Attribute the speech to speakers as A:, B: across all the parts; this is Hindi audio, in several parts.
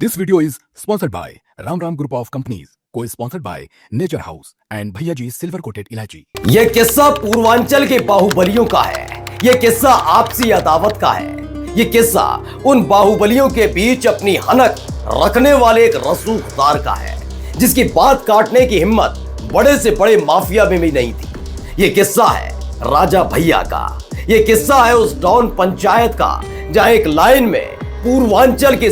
A: This video is sponsored by Ram Ram Group of Companies, co-sponsored by Nature House and Bhaiya Ji Silver Coated Ilachi।
B: ये किस्सा पूर्वांचल के बाहुबलियों का है। ये किस्सा आपसी अदावत का है। ये किस्सा उन बाहुबलियों के बीच अपनी हनक रखने वाले एक रसूखदार का है, जिसकी बात काटने की हिम्मत बड़े से बड़े माफिया में भी नहीं थी। ये किस्सा है राजा भैया का। ये किस्सा है उस डॉन पंचायत का, जहां एक लाइन में पूर्वांचल के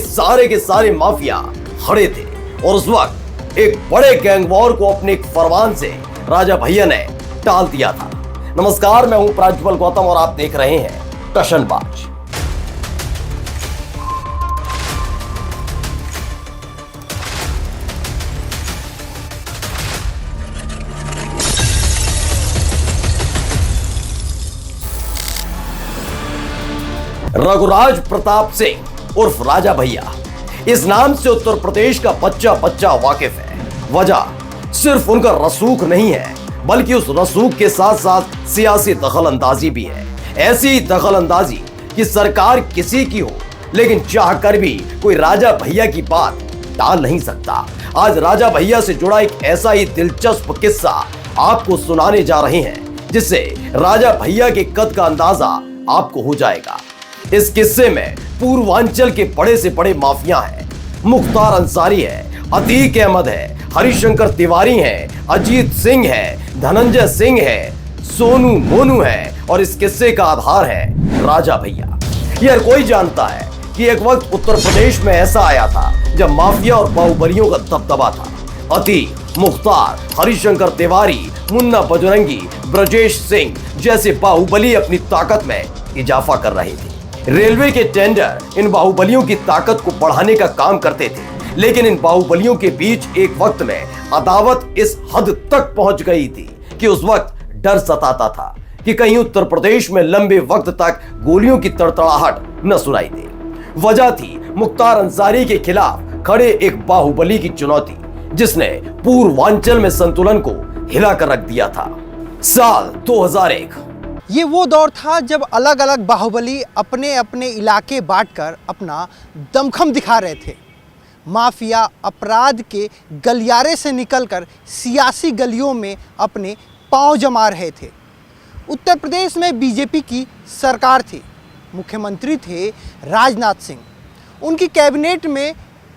B: सारे माफिया खड़े थे और उस वक्त एक बड़े गैंग वॉर को अपने एक फरमान से राजा भैया ने टाल दिया था। नमस्कार, मैं हूं प्राज्वल गौतम और आप देख रहे हैं टशनबाज। रघुराज प्रताप सिंह उर्फ राजा भैया, इस नाम से उत्तर प्रदेश का बच्चा बच्चा वाकिफ है। वजह सिर्फ उनका रसूख नहीं है, बल्कि उस रसूख के साथ साथ सियासी दखलंदाजी भी है। ऐसी दखलंदाजी कि सरकार किसी की हो, लेकिन चाहकर भी कोई राजा भैया की बात टाल नहीं सकता। आज राजा भैया से जुड़ा एक ऐसा ही दिलचस्प किस्सा आपको सुनाने जा रहे हैं, जिससे राजा भैया के कद का अंदाजा आपको हो जाएगा। इस किस्से में पूर्वांचल के बड़े से बड़े माफिया हैं। मुख्तार अंसारी है, अतीक अहमद है, हरिशंकर तिवारी है, अजीत सिंह है, धनंजय सिंह है, सोनू मोनू है और इस किस्से का आधार है राजा भैया। यह कोई जानता है कि एक वक्त उत्तर प्रदेश में ऐसा आया था जब माफिया और बाहुबलियों का दबदबा था। अतीक, मुख्तार, हरिशंकर तिवारी, मुन्ना बजरंगी, ब्रजेश सिंह जैसे बाहुबली अपनी ताकत में इजाफा कर रहे थे। रेलवे के टेंडर इन बाहुबलियों की ताकत को बढ़ाने का काम करते थे, लेकिन इन बाहुबलियों के बीच एक वक्त में अदावत इस हद तक पहुंच गई थी कि उस वक्त डर सताता था कि कहीं उत्तर प्रदेश में लंबे वक्त तक गोलियों की तड़तड़ाहट न सुनाई दे। वजह थी मुख्तार अंसारी के खिलाफ खड़े एक बाहुबली की चुनौती, जिसने पूर्वांचल में संतुलन को हिलाकर रख दिया था। साल 2001
C: ये वो दौर था जब अलग अलग बाहुबली अपने अपने इलाके बांटकर अपना दमखम दिखा रहे थे। माफिया अपराध के गलियारे से निकलकर सियासी गलियों में अपने पांव जमा रहे थे। उत्तर प्रदेश में बीजेपी की सरकार थी। मुख्यमंत्री थे राजनाथ सिंह। उनकी कैबिनेट में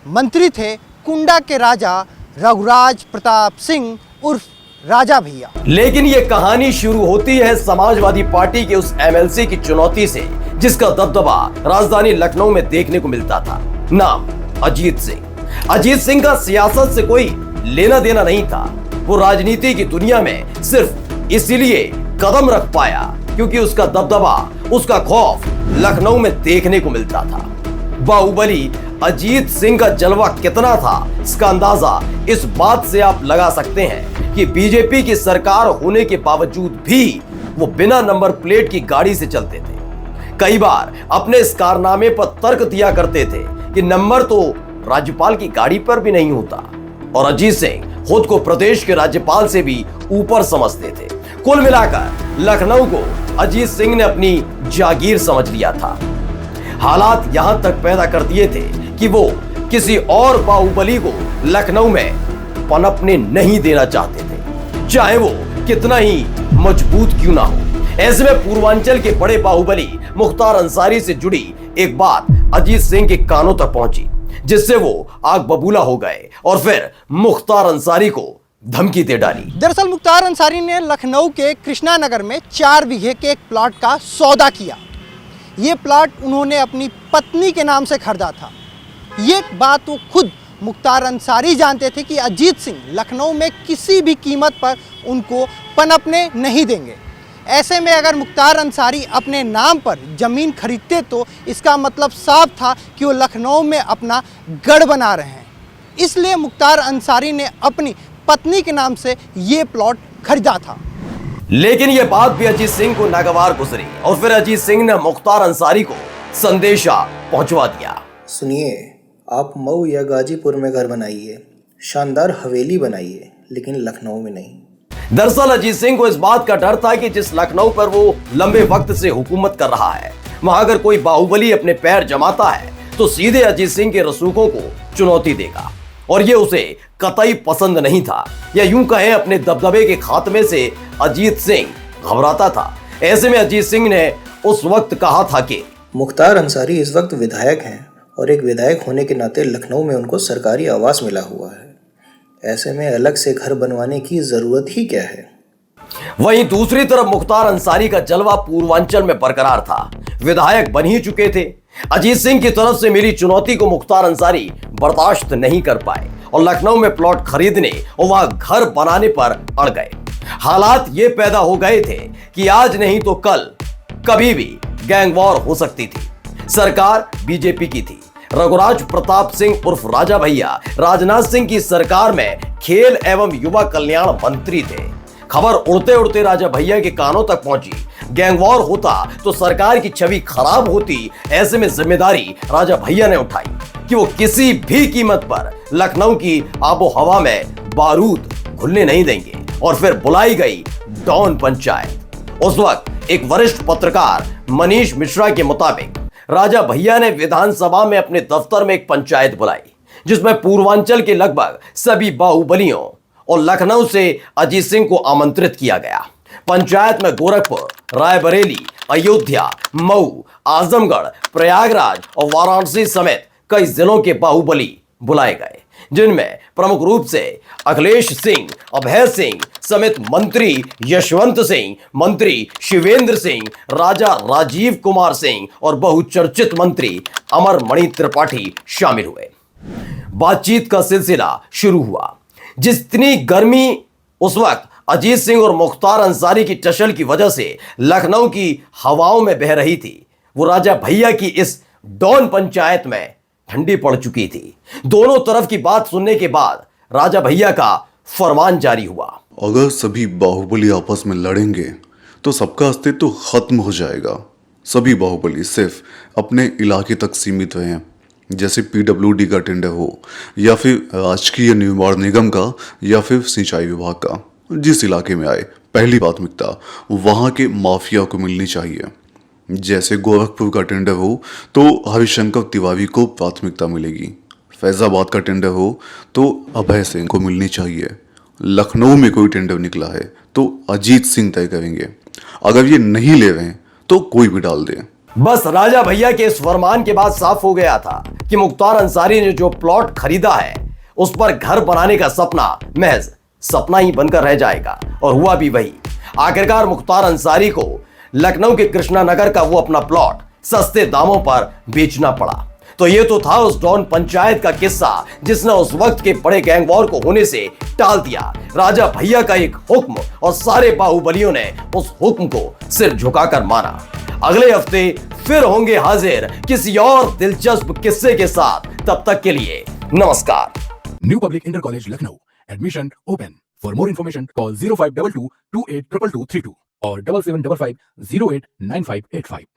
C: मंत्री थे कुंडा के राजा रघुराज प्रताप सिंह उर्फ राजा भैया।
B: लेकिन ये कहानी शुरू होती है समाजवादी पार्टी के उस एमएलसी की चुनौती से, जिसका दबदबा राजधानी लखनऊ में देखने को मिलता था। नाम अजीत सिंह। अजीत सिंह का सियासत से कोई लेना देना नहीं था। वो राजनीति की दुनिया में सिर्फ इसीलिए कदम रख पाया क्योंकि उसका दबदबा, उसका खौफ लखनऊ में देखने को मिलता था। बाहुबली अजीत सिंह का जलवा कितना था, इसका अंदाजा इस बात से आप लगा सकते हैं कि बीजेपी की सरकार होने के बावजूद भी वो बिना नंबर प्लेट की गाड़ी से चलते थे। कई बार अपने इस कारनामे पर तर्क दिया करते थे कि नंबर तो राज्यपाल की गाड़ी पर भी नहीं होता, और अजीत सिंह खुद को प्रदेश के राज्यपाल से भी ऊपर समझते थे। कुल मिलाकर लखनऊ को अजीत सिंह ने अपनी जागीर समझ लिया था। हालात यहां तक पैदा कर दिए थे कि वो किसी और बाहुबली को लखनऊ में पनपने नहीं देना चाहते थे, चाहे वो कितना ही मजबूत क्यों ना हो। ऐसे में पूर्वांचल के बड़े बाहुबली मुख्तार अंसारी से जुड़ी एक बात अजीत सिंह के कानों तक पहुंची, जिससे वो आग बबूला हो गए और फिर मुख्तार अंसारी को धमकी दे डाली।
C: दरअसल मुख्तार अंसारी ने लखनऊ के कृष्णा नगर में 4 बीघे के एक प्लॉट का सौदा किया। ये प्लॉट उन्होंने अपनी पत्नी के नाम से खरीदा था। ये बात वो खुद मुख्तार अंसारी जानते थे कि अजीत सिंह लखनऊ में किसी भी कीमत पर उनको पनपने नहीं देंगे। ऐसे में अगर मुख्तार अंसारी अपने नाम पर ज़मीन खरीदते तो इसका मतलब साफ था कि वो लखनऊ में अपना गढ़ बना रहे हैं। इसलिए मुख्तार अंसारी ने अपनी पत्नी के नाम से ये प्लॉट खरीदा था।
B: लेकिन यह बात भी अजीत सिंह को नागवार गुजरी और फिर अजीत सिंह ने मुख्तार अंसारी को संदेशा पहुंचवा दिया।
D: सुनिए, आप मऊ या गाजीपुर में घर बनाइए, शानदार हवेली बनाइए, लेकिन लखनऊ में नहीं।
B: दरअसल अजीत सिंह को इस बात का डर था कि जिस लखनऊ पर वो लंबे वक्त से हुकूमत कर रहा है, वहां अगर कोई बाहुबली अपने पैर जमाता है तो सीधे अजीत सिंह के रसूखों को चुनौती देगा, और ये उसे कतई पसंद नहीं था, या यूं कहें अपने दबदबे के खात्मे से अजीत सिंह घबराता था। ऐसे में अजीत सिंह ने उस वक्त कहा था कि
D: मुख्तार अंसारी इस वक्त विधायक हैं और एक विधायक होने के नाते लखनऊ में उनको सरकारी आवास मिला हुआ है। ऐसे में अलग से घर बनवाने की जरूरत ही क्या है।
B: वहीं दूसरी तरफ मुख्तार अंसारी का जलवा पूर्वांचल में बरकरार था। विधायक बन ही चुके थे। अजीत सिंह की तरफ से मिली चुनौती को मुख्तार अंसारी बर्दाश्त नहीं कर पाए और लखनऊ में प्लॉट खरीदने और वहां घर बनाने पर अड़ गए। हालात ये पैदा हो गए थे कि आज नहीं तो कल कभी भी गैंग वॉर हो सकती थी। सरकार बीजेपी की थी। रघुराज प्रताप सिंह उर्फ राजा भैया राजनाथ सिंह की सरकार में खेल एवं युवा कल्याण मंत्री थे। खबर उड़ते उड़ते राजा भैया के कानों तक पहुंची। गैंग वॉर होता तो सरकार की छवि खराब होती। ऐसे में जिम्मेदारी राजा भैया ने उठाई कि वो किसी भी कीमत पर लखनऊ की आबो हवा में बारूद घुलने नहीं देंगे, और फिर बुलाई गई डॉन पंचायत। उस वक्त एक वरिष्ठ पत्रकार मनीष मिश्रा के मुताबिक राजा भैया ने विधानसभा में अपने दफ्तर में एक पंचायत बुलाई, जिसमें पूर्वांचल के लगभग सभी बाहुबलियों और लखनऊ से अजीत सिंह को आमंत्रित किया गया। पंचायत में गोरखपुर, रायबरेली, अयोध्या, मऊ, आजमगढ़, प्रयागराज और वाराणसी समेत कई जिलों के बाहुबली बुलाए गए, जिनमें प्रमुख रूप से अखिलेश सिंह, अभय सिंह समेत मंत्री यशवंत सिंह, मंत्री शिवेंद्र सिंह, राजा राजीव कुमार सिंह और बहुचर्चित मंत्री अमर मणि त्रिपाठी शामिल हुए। बातचीत का सिलसिला शुरू हुआ। जितनी गर्मी उस वक्त अजीत सिंह और मुख्तार अंसारी की टशल की वजह से लखनऊ की हवाओं में बह रही थी, वो राजा भैया की इस डॉन पंचायत में ठंडी पड़ चुकी थी। दोनों तरफ की बात सुनने के बाद राजा भैया का फरमान जारी हुआ।
E: अगर सभी बाहुबली आपस में लड़ेंगे तो सबका अस्तित्व खत्म हो जाएगा। सभी बाहुबली सिर्फ अपने इलाके तक सीमित हैं, जैसे पीडब्ल्यूडी का टेंडर हो या फिर राजकीय निर्माण निगम का या फिर सिंचाई विभाग का। जिस इलाके में आए पहली प्राथमिकता वहाँ के माफिया को मिलनी चाहिए। जैसे गोरखपुर का टेंडर हो तो हरिशंकर तिवारी को प्राथमिकता मिलेगी, फैजाबाद का टेंडर हो तो अभय सिंह को मिलनी चाहिए, लखनऊ में कोई टेंडर निकला है तो अजीत सिंह तय करेंगे, अगर ये नहीं ले रहे हैं तो कोई भी डाल दे।
B: बस राजा भैया के इस फरमान के बाद साफ हो गया था कि मुख्तार अंसारी ने जो प्लॉट खरीदा है उस पर घर बनाने का सपना महज सपना ही बनकर रह जाएगा, और हुआ भी वही। आखिरकार मुख्तार अंसारी को लखनऊ के कृष्णा नगर का वो अपना प्लॉट सस्ते दामों पर बेचना पड़ा। तो ये तो था उस डॉन पंचायत का किस्सा जिसने उस वक्त के बड़े गैंग वॉर को होने से टाल दिया। राजा भैया का एक हुक्म और सारे बाहुबलियों ने उस हुक्म को सिर झुकाकर माना। अगले हफ्ते फिर होंगे हाजिर किसी और दिलचस्प किस्से के साथ। तब तक के लिए नमस्कार।
A: New Public Inter College Lucknow. Admission open. For more information, call 0522 282232 or 7755 089585.